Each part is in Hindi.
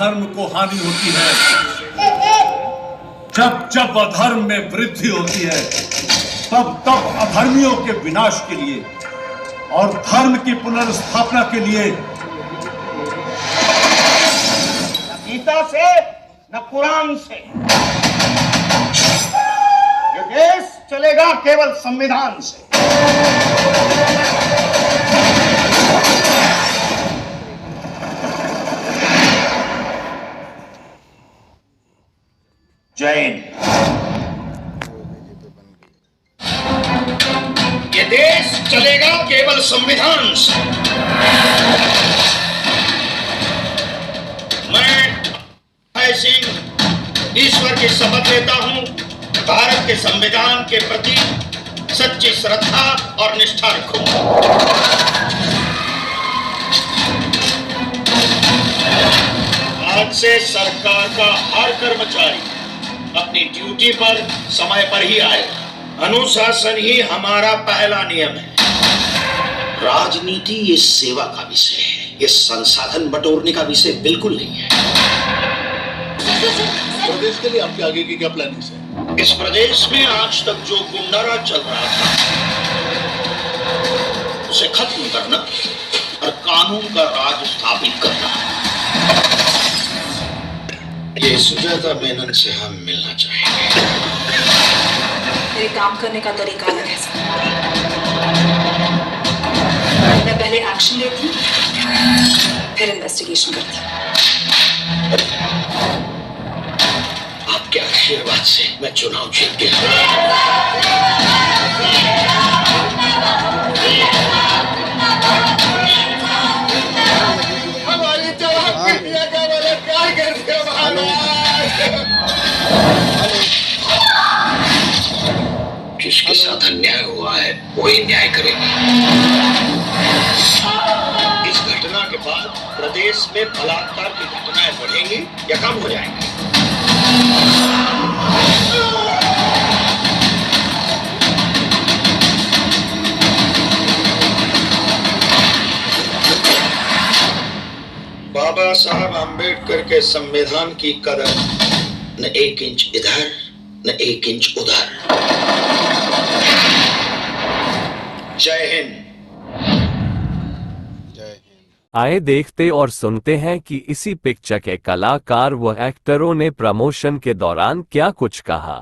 धर्म को हानि होती है, जब जब अधर्म में वृद्धि होती है, तब तब अधर्मियों के विनाश के लिए और धर्म की पुनर्स्थापना के लिए न गीता से न कुरान से ये देश चलेगा केवल संविधान से। जय हिंद। ये देश चलेगा केवल संविधान से। मैं अभय सिंह ईश्वर की शपथ लेता हूं, भारत के संविधान के प्रति सच्ची श्रद्धा और निष्ठा रखूंगा। आज से सरकार का हर कर्मचारी अपनी ड्यूटी पर समय पर ही आए। अनुशासन ही हमारा पहला नियम है। राजनीति ये सेवा का विषय है, ये संसाधन बटोरने का विषय बिल्कुल नहीं है। प्रदेश के लिए आपके आगे की क्या प्लानिंग है? इस प्रदेश में आज तक जो गुंडाराज चल रहा था उसे खत्म करना और कानून का राज स्थापित करना। ये सुजाता मेनन से हम मिलना चाहेंगे। मेरे काम करने का तरीका अलग है। मैं पहले एक्शन लेती हूँ, फिर इन्वेस्टिगेशन करती हूँ। आपके आशीर्वाद से मैं चुनाव जीत गया। हमारी जवाब इंडिया का बलात्कार करके जिसके साथ अन्याय हुआ है वही न्याय करेगा। इस घटना के बाद प्रदेश में बलात्कार की घटनाएं बढ़ेंगी या कम हो जाएंगी? बाबा साहब आम्बेडकर के संविधान की कदर न एक इंच इधर न एक इंच उधर। जय हिंद। आए देखते और सुनते हैं कि इसी पिक्चर के कलाकार व एक्टरों ने प्रमोशन के दौरान क्या कुछ कहा।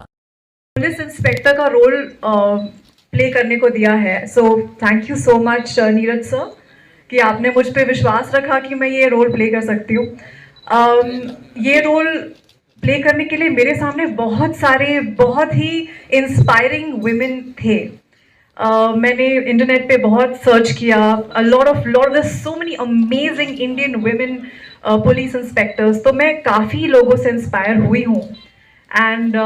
पुलिस इंस्पेक्टर का रोल प्ले करने को दिया है, so thank you so much Neeraj sir कि आपने मुझ पे विश्वास रखा कि मैं ये रोल प्ले कर सकती हूँ। ये रोल प्ले करने के लिए मेरे सामने बहुत सारे बहुत ही इंस्पायरिंग वुमेन थे। मैंने इंटरनेट पे बहुत सर्च किया, lot of so many amazing Indian women police inspectors, तो मैं काफ़ी लोगों से इंस्पायर हुई हूँ। एंड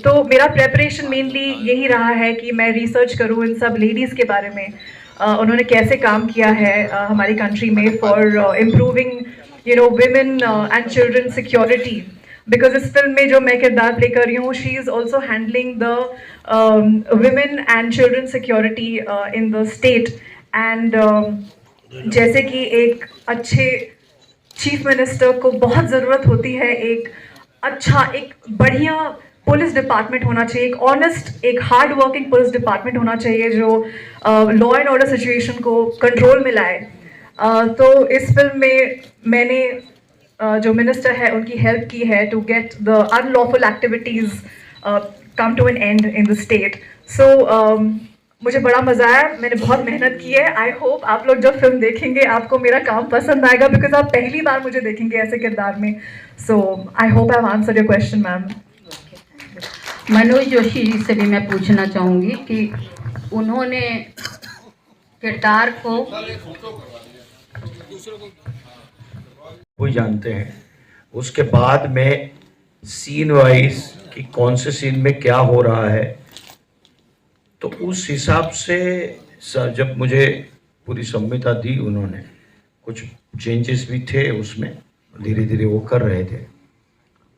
तो मेरा प्रेपरेशन मेनली यही रहा है कि मैं रिसर्च करूँ इन सब लेडीज़ के बारे में, उन्होंने कैसे काम किया है हमारी कंट्री में for improving women and children security. Because इस फिल्म में जो मैं किरदार प्ले कर रही हूँ, she is also handling the women and children security in the state. And जैसे कि एक अच्छे चीफ मिनिस्टर को बहुत ज़रूरत होती है, एक अच्छा एक बढ़िया पुलिस डिपार्टमेंट होना चाहिए, एक ऑनेस्ट एक हार्ड वर्किंग पुलिस डिपार्टमेंट होना चाहिए जो लॉ एंड ऑर्डर सिचुएशन को कंट्रोल में लाए। तो इस फिल्म में मैंने जो मिनिस्टर है उनकी हेल्प की है to get the unlawful activities come to an end in the state. So मुझे बड़ा मज़ा आया, मैंने बहुत मेहनत की है। आई होप आप लोग जब फिल्म देखेंगे आपको मेरा काम पसंद आएगा, बिकॉज आप पहली बार मुझे देखेंगे ऐसे किरदार में। So I hope I have answered your question ma'am. Manoj Joshi ji से भी मैं पूछना चाहूँगी कि उन्होंने किरदार को वो जानते हैं, उसके बाद में सीन वाइज कि कौन से सीन में क्या हो रहा है, तो उस हिसाब से जब मुझे पूरी संहिता दी उन्होंने, कुछ चेंजेस भी थे उसमें, धीरे धीरे वो कर रहे थे,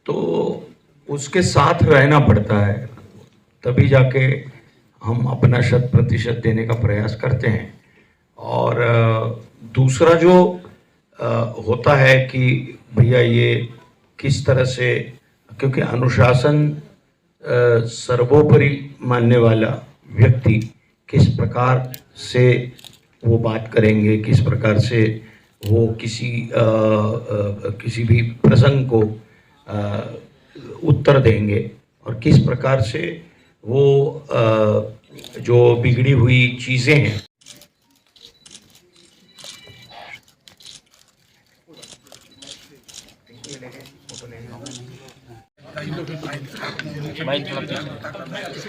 तो उसके साथ रहना पड़ता है, तभी जाके हम अपना 100% देने का प्रयास करते हैं। और दूसरा जो होता है कि भैया ये किस तरह से, क्योंकि अनुशासन सर्वोपरि मानने वाला व्यक्ति किस प्रकार से वो बात करेंगे, किस प्रकार से वो किसी भी प्रसंग को उत्तर देंगे, और किस प्रकार से वो जो बिगड़ी हुई चीज़ें हैं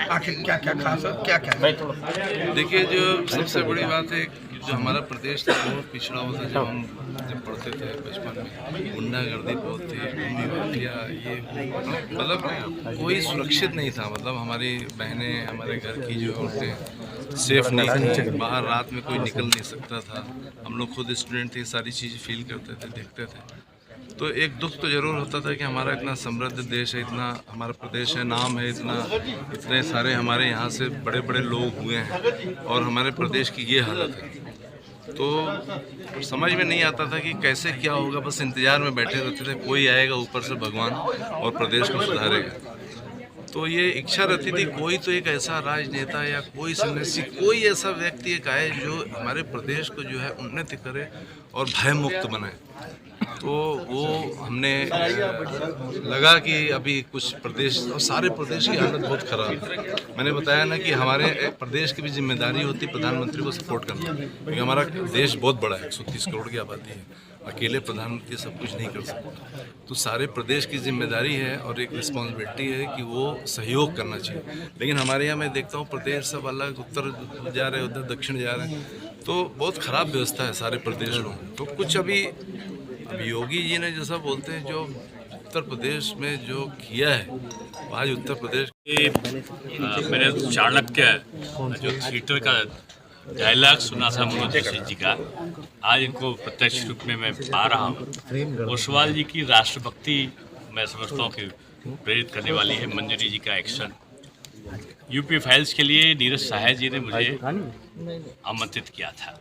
आखिर क्या क्या खास क्या क्या। देखिए, जो सबसे बड़ी बात है, जो हमारा प्रदेश था बहुत पिछड़ा हुआ था। जब पढ़ते थे बचपन में, गुंडागर्दी बहुत थी, भूमि माफिया, ये मतलब कोई सुरक्षित नहीं था। मतलब हमारी बहनें, हमारे घर की जो औरतें सेफ नहीं थी, बाहर रात में कोई निकल नहीं सकता था। हम लोग खुद स्टूडेंट थे, सारी चीज़ें फील करते थे, देखते थे। तो एक दुख तो ज़रूर होता था कि हमारा इतना समृद्ध देश है, इतना हमारा प्रदेश है, नाम है, इतने सारे हमारे यहाँ से बड़े बड़े लोग हुए हैं, और हमारे प्रदेश की ये हालत है। तो समझ में नहीं आता था कि कैसे क्या होगा, बस इंतज़ार में बैठे रहते थे, कोई आएगा ऊपर से भगवान और प्रदेश को सुधारेगा। तो ये इच्छा रहती थी कोई तो एक ऐसा राजनेता या कोई सन्यासी, कोई ऐसा व्यक्ति एक आए जो हमारे प्रदेश को जो है उन्नति करे और भय मुक्त बनाए। तो वो हमने लगा कि अभी कुछ प्रदेश और सारे प्रदेश की हालत बहुत ख़राब है। मैंने बताया ना कि हमारे प्रदेश की भी जिम्मेदारी होती है प्रधानमंत्री को सपोर्ट करना, क्योंकि हमारा देश बहुत बड़ा है, 130 करोड़ की आबादी है, अकेले प्रधानमंत्री सब कुछ नहीं कर सकता। तो सारे प्रदेश की जिम्मेदारी है और एक रिस्पॉन्सिबिलिटी है कि वो सहयोग करना चाहिए। लेकिन हमारे यहाँ मैं देखता हूँ प्रदेश सब अलग, उत्तर जा रहे हैं, उधर दक्षिण जा रहे हैं, तो बहुत ख़राब व्यवस्था है सारे प्रदेश में। तो कुछ अभी योगी जी ने जैसा बोलते हैं, जो उत्तर प्रदेश में जो किया है, आज उत्तर प्रदेश मैंने चाणक्य जो थिएटर का डायलॉग सुना था मनोज जोशी जी का, आज इनको प्रत्यक्ष रूप में मैं पा रहा हूँ। ओसवाल जी की राष्ट्रभक्ति मैं समझता हूँ कि प्रेरित करने वाली है। मंजरी जी का एक्शन, यूपी फाइल्स के लिए नीरज सहाय जी ने मुझे आमंत्रित किया था।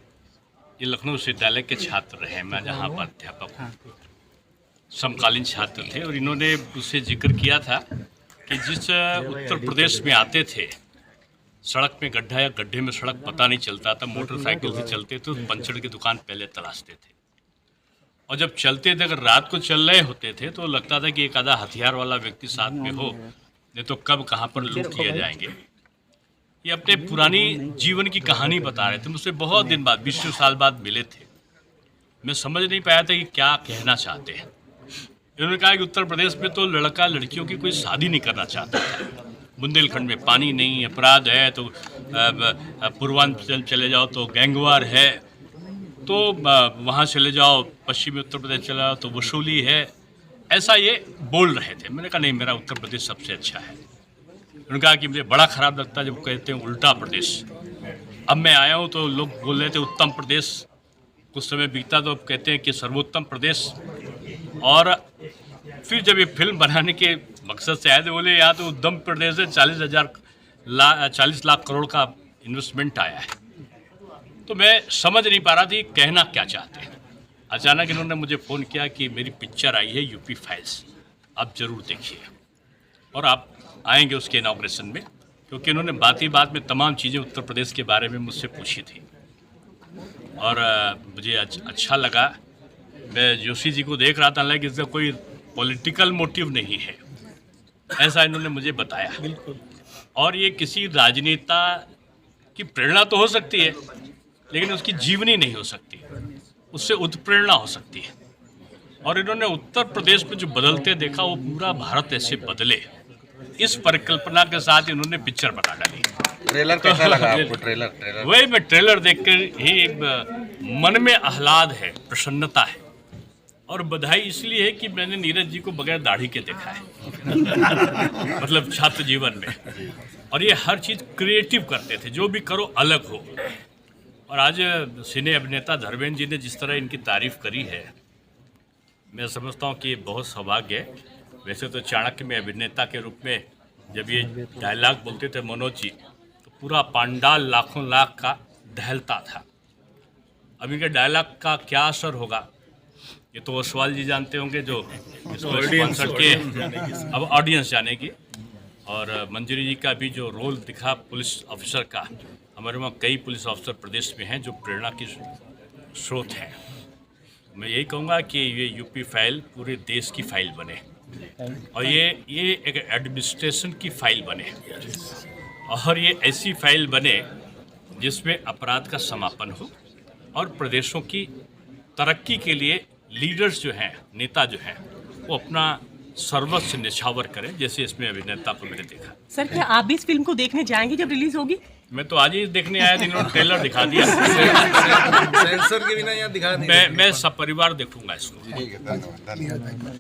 ये लखनऊ विश्वविद्यालय के छात्र रहे, मैं जहाँ पर अध्यापक हूँ, समकालीन छात्र थे, और इन्होंने उससे जिक्र किया था कि जिस उत्तर प्रदेश में आते थे, सड़क में गड्ढा या गड्ढे में सड़क पता नहीं चलता था, मोटरसाइकिल से चलते थे तो पंचर की दुकान पहले तलाशते थे, और जब चलते थे अगर रात को चल रहे होते थे तो लगता था कि एक आधा हथियार वाला व्यक्ति साथ में हो, नहीं तो कब कहाँ पर लूट किए जाएंगे। ये अपने पुरानी जीवन की कहानी बता रहे थे। मुझसे बहुत दिन बाद, 20 साल बाद मिले थे। मैं समझ नहीं पाया था कि क्या कहना चाहते हैं। इन्होंने कहा कि उत्तर प्रदेश में तो लड़का लड़कियों की कोई शादी नहीं करना चाहता था। बुंदेलखंड में पानी नहीं, अपराध है, तो पूर्वांचल चले जाओ तो गैंगवार है, तो वहाँ चले जाओ, पश्चिमी उत्तर प्रदेश चले जाओ तो वसूली है। ऐसा ये बोल रहे थे। मैंने कहा नहीं, मेरा उत्तर प्रदेश सबसे अच्छा है। उन्होंने कहा कि मुझे बड़ा ख़राब लगता है जब कहते हैं उल्टा प्रदेश। अब मैं आया हूँ तो लोग बोल रहे थे उत्तम प्रदेश, कुछ समय बीता तो अब कहते हैं कि सर्वोत्तम प्रदेश। और फिर जब ये फिल्म बनाने के मकसद से आए थे, बोले यहाँ तो उत्तम प्रदेश से 40 लाख करोड़ का इन्वेस्टमेंट आया है। तो मैं समझ नहीं पा रहा थी कहना क्या चाहते हैं। अचानक इन्होंने मुझे फ़ोन किया कि मेरी पिक्चर आई है यूपी फाइल्स, आप ज़रूर देखिए, और आप आएंगे उसके इनॉग्रेशन में, क्योंकि इन्होंने बात ही बात में तमाम चीज़ें उत्तर प्रदेश के बारे में मुझसे पूछी थी, और मुझे अच्छा लगा। मैं जोशी जी को देख रहा था, लेकिन इसका कोई पॉलिटिकल मोटिव नहीं है, ऐसा इन्होंने मुझे बताया। और ये किसी राजनेता की प्रेरणा तो हो सकती है, लेकिन उसकी जीवनी नहीं हो सकती, उससे उत्प्रेरणा हो सकती है। और इन्होंने उत्तर प्रदेश में जो बदलते देखा, वो पूरा भारत ऐसे बदले, इस परिकल्पना के साथ इन्होंने पिक्चर बना डाली। ट्रेलर कैसा लगा आपको? ट्रेलर वही मैं ट्रेलर देखकर ही एक मन में आह्लाद है, प्रसन्नता है, और बधाई इसलिए है कि मैंने नीरज जी को बगैर दाढ़ी के देखा है मतलब छात्र जीवन में। और ये हर चीज़ क्रिएटिव करते थे, जो भी करो अलग हो। और आज सिने अभिनेता धर्मेंद्र जी ने जिस तरह इनकी तारीफ करी है, मैं समझता हूँ कि ये बहुत सौभाग्य है। वैसे तो चाणक्य में अभिनेता के रूप में जब ये डायलॉग बोलते थे मनोज जी, तो पूरा पांडाल लाखों लाख का दहलता था। अब इनके डायलॉग का क्या असर होगा, ये तो ओसवाल जी जानते होंगे जो इसको स्पॉन्सर किए, अब ऑडियंस जानेगी। और मंजरी जी का भी जो रोल दिखा पुलिस ऑफिसर का, हमारे वहाँ कई पुलिस ऑफिसर प्रदेश में हैं जो प्रेरणा की स्रोत हैं। मैं यही कहूँगा कि ये यूपी फाइल पूरे देश की फाइल बने और ये एक एडमिनिस्ट्रेशन की फाइल बने और ये ऐसी फाइल बने जिसमें अपराध का समापन हो और प्रदेशों की तरक्की के लिए लीडर्स जो हैं, नेता जो हैं, वो अपना सर्वस्व निछावर करें, जैसे इसमें अभिनेता को मैंने देखा। सर, क्या आप भी इस फिल्म को देखने जाएंगे जब रिलीज होगी? मैं तो आज ही देखने आया था, इन्होंने ट्रेलर दिखा दिया। सेंसर के बिना यहाँ दिखा नहीं। मैं सपरिवार देखूंगा इसको। ठीक है, धन्यवाद।